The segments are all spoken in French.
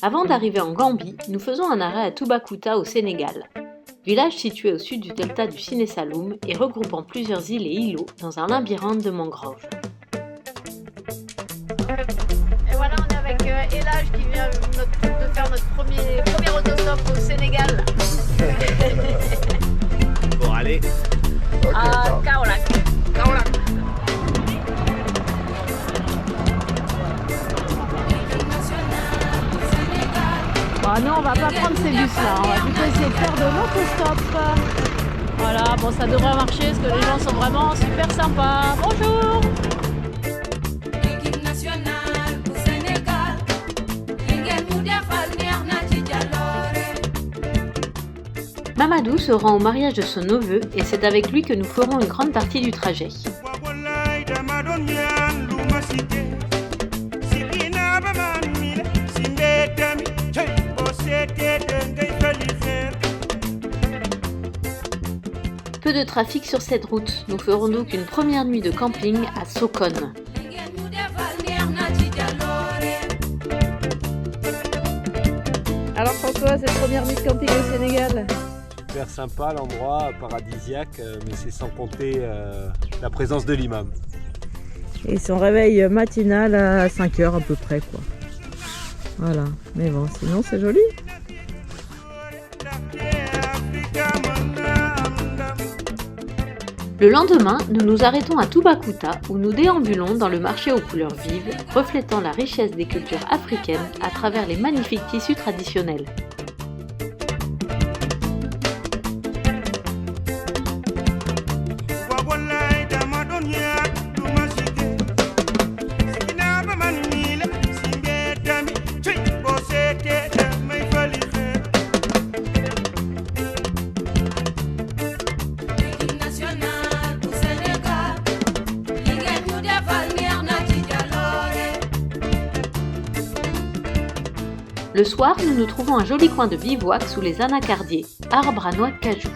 Avant d'arriver en Gambie, nous faisons un arrêt à Toubacouta au Sénégal, village situé au sud du delta du Siné Saloum et regroupant plusieurs îles et îlots dans un labyrinthe de mangroves. Et voilà, on est avec Elage qui vient de faire notre premier autostop au Sénégal. Bon, allez. À Kaolack. Bon, nous, on va pas prendre ces bus-là, on va plutôt essayer de faire de l'autostop. Voilà, bon, ça devrait marcher parce que les gens sont vraiment super sympas. Bonjour! Mamadou se rend au mariage de son neveu et c'est avec lui que nous ferons une grande partie du trajet. Peu de trafic sur cette route, nous ferons donc une première nuit de camping à Sokone. Alors François, cette première nuit de camping au Sénégal? Super sympa l'endroit, paradisiaque, mais c'est sans compter la présence de l'imam. Et son réveil matinal à 5h à peu près quoi. Voilà, mais bon, sinon c'est joli. Le lendemain, nous nous arrêtons à Toubacouta où nous déambulons dans le marché aux couleurs vives, reflétant la richesse des cultures africaines à travers les magnifiques tissus traditionnels. Le soir, nous nous trouvons un joli coin de bivouac sous les anacardiers, arbres à noix de cajou.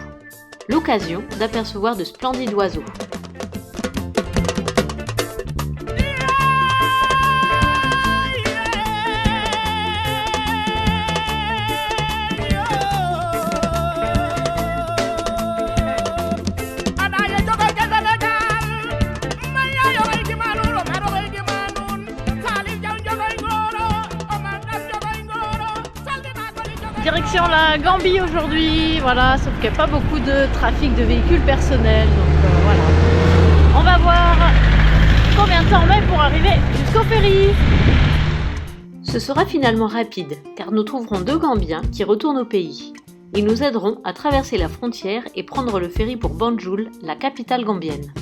L'occasion d'apercevoir de splendides oiseaux. Direction la Gambie aujourd'hui, voilà, sauf qu'il n'y a pas beaucoup de trafic de véhicules personnels, donc voilà. On va voir combien de temps on met pour arriver jusqu'au ferry. Ce sera finalement rapide, car nous trouverons 2 Gambiens qui retournent au pays. Ils nous aideront à traverser la frontière et prendre le ferry pour Banjul, la capitale gambienne.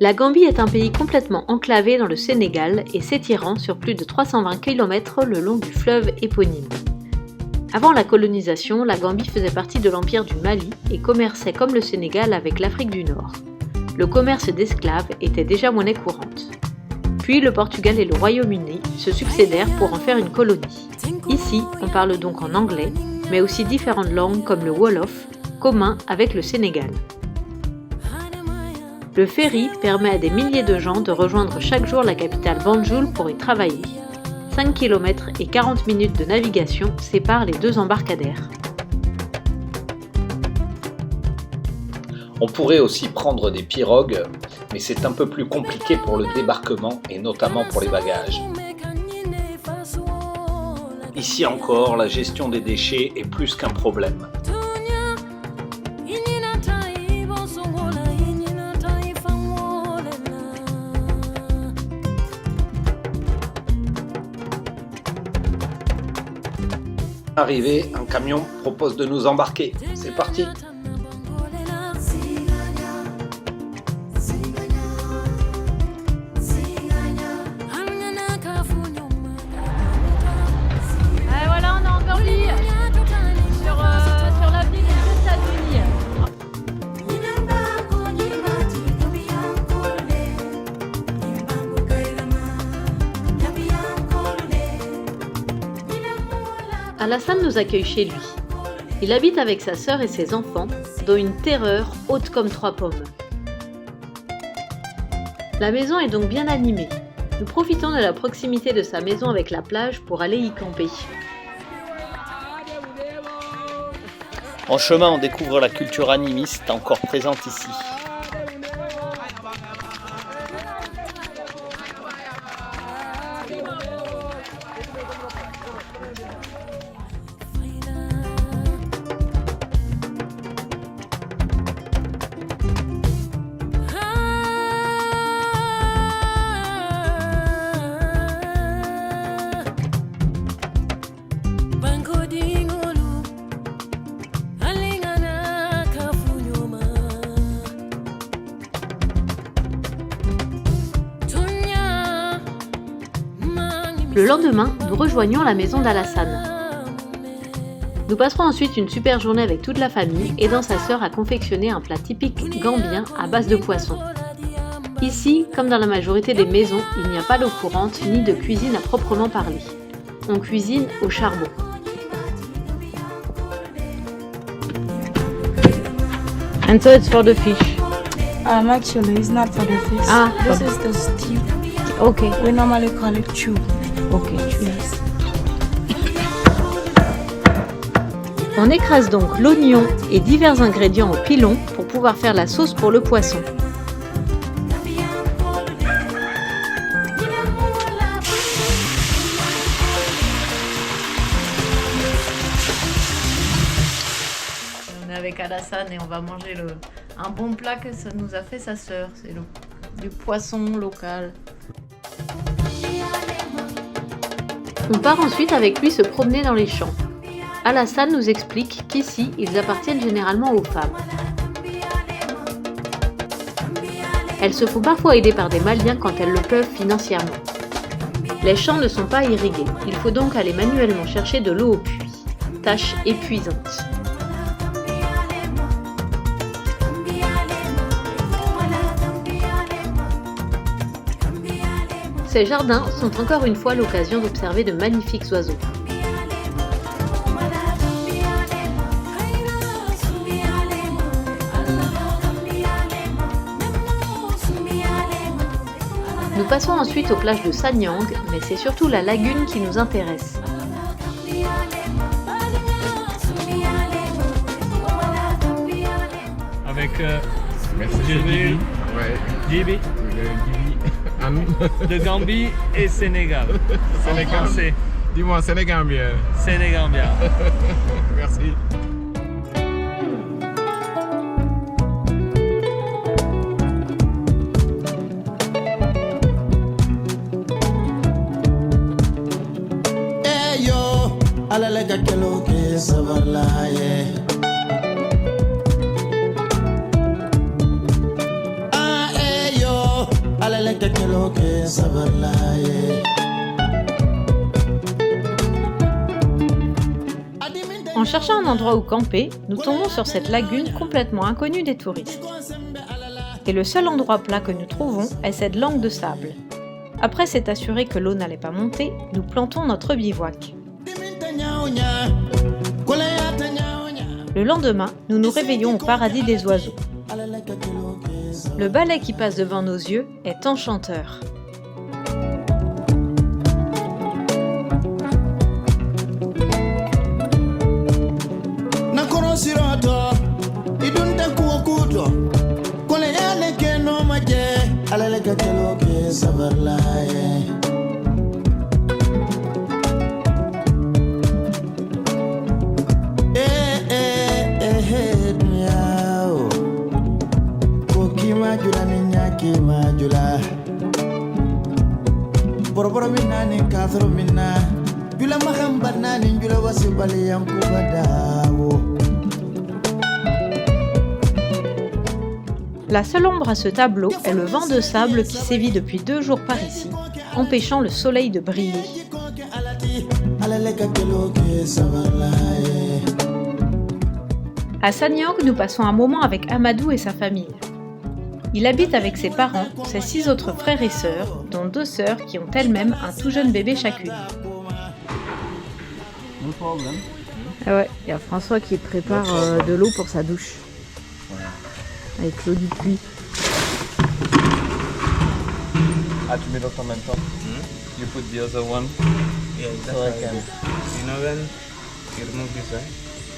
La Gambie est un pays complètement enclavé dans le Sénégal et s'étirant sur plus de 320 km le long du fleuve éponyme. Avant la colonisation, la Gambie faisait partie de l'empire du Mali et commerçait comme le Sénégal avec l'Afrique du Nord. Le commerce d'esclaves était déjà monnaie courante. Puis le Portugal et le Royaume-Uni se succédèrent pour en faire une colonie. Ici, on parle donc en anglais, mais aussi différentes langues comme le Wolof, commun avec le Sénégal. Le ferry permet à des milliers de gens de rejoindre chaque jour la capitale Banjul pour y travailler. 5 km et 40 minutes de navigation séparent les 2 embarcadères. On pourrait aussi prendre des pirogues, mais c'est un peu plus compliqué pour le débarquement et notamment pour les bagages. Ici encore, la gestion des déchets est plus qu'un problème. Arrivé, un camion propose de nous embarquer. C'est parti! Et voilà, on est en Gambie, sur l'avenue des États-Unis. Alassane nous accueille chez lui. Il habite avec sa sœur et ses enfants, dont une terreur haute comme 3 pommes. La maison est donc bien animée. Nous profitons de la proximité de sa maison avec la plage pour aller y camper. En chemin, on découvre la culture animiste encore présente ici. Le lendemain, nous rejoignons la maison d'Alassane. Nous passerons ensuite une super journée avec toute la famille, aidant sa sœur à confectionner un plat typique gambien à base de poisson. Ici, comme dans la majorité des maisons, il n'y a pas d'eau courante ni de cuisine à proprement parler. On cuisine au charbon. And so it's for the fish. Actually, it's not for the fish. Ah, This is the stew. Okay. We normally call it chew. Okay. Yes. On écrase donc l'oignon et divers ingrédients au pilon pour pouvoir faire la sauce pour le poisson. On est avec Alassane et on va manger un bon plat que ça nous a fait sa sœur. C'est du poisson local. On part ensuite avec lui se promener dans les champs. Alassane nous explique qu'ici, ils appartiennent généralement aux femmes. Elles se font parfois aider par des Maliens quand elles le peuvent financièrement. Les champs ne sont pas irrigués, il faut donc aller manuellement chercher de l'eau au puits. Tâche épuisante. Ces jardins sont encore une fois l'occasion d'observer de magnifiques oiseaux. Nous passons ensuite aux plages de Sanyang, mais c'est surtout la lagune qui nous intéresse. Avec Djibril, Djibi de Gambie et Sénégal. Sénégal. C'est Dis-moi, Sénégambien. Sénégambien. Merci. Yo, alalega kelo ke sabarlaye. Yo, alalega kelo ke sabarlaye. En cherchant un endroit où camper, nous tombons sur cette lagune complètement inconnue des touristes. Et le seul endroit plat que nous trouvons est cette langue de sable. Après s'être assuré que l'eau n'allait pas monter, nous plantons notre bivouac. Le lendemain, nous nous réveillons au paradis des oiseaux. Le balai qui passe devant nos yeux est enchanteur. La seule ombre à ce tableau est le vent de sable qui sévit depuis 2 jours par ici, empêchant le soleil de briller. À Sanyang, nous passons un moment avec Amadou et sa famille. Il habite avec ses parents, ses 6 autres frères et sœurs, dont 2 sœurs qui ont elles-mêmes un tout jeune bébé chacune. Ah ouais, il y a François qui prépare de l'eau pour sa douche. Avec l'eau du puits. Ah, tu mets l'autre en même temps. You put the other one. Yeah, that's So I how I can. do. You know when you remove this one,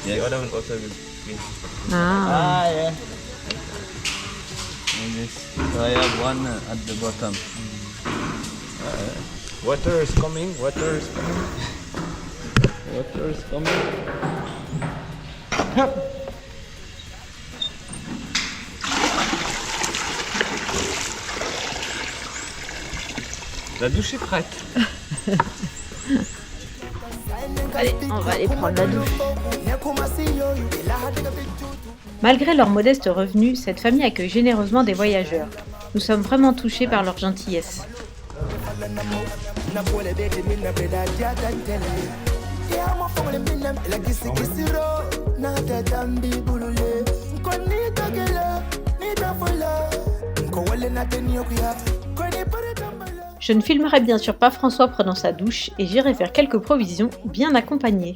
Yes. the other one also will be. Ah. Ah, yeah. And this. So I have one at the bottom. Water is coming, water is coming. Water is coming. La douche est prête. Allez, on va aller prendre la douche. Malgré leurs modestes revenus, cette famille accueille généreusement des voyageurs. Nous sommes vraiment touchés par leur gentillesse. Je ne filmerai bien sûr pas François prenant sa douche et j'irai faire quelques provisions bien accompagnées.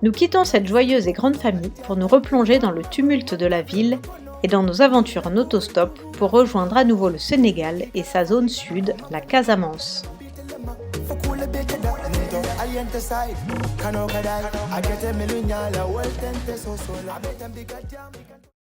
Nous quittons cette joyeuse et grande famille pour nous replonger dans le tumulte de la ville et dans nos aventures en autostop pour rejoindre à nouveau le Sénégal et sa zone sud, la Casamance. I get a million,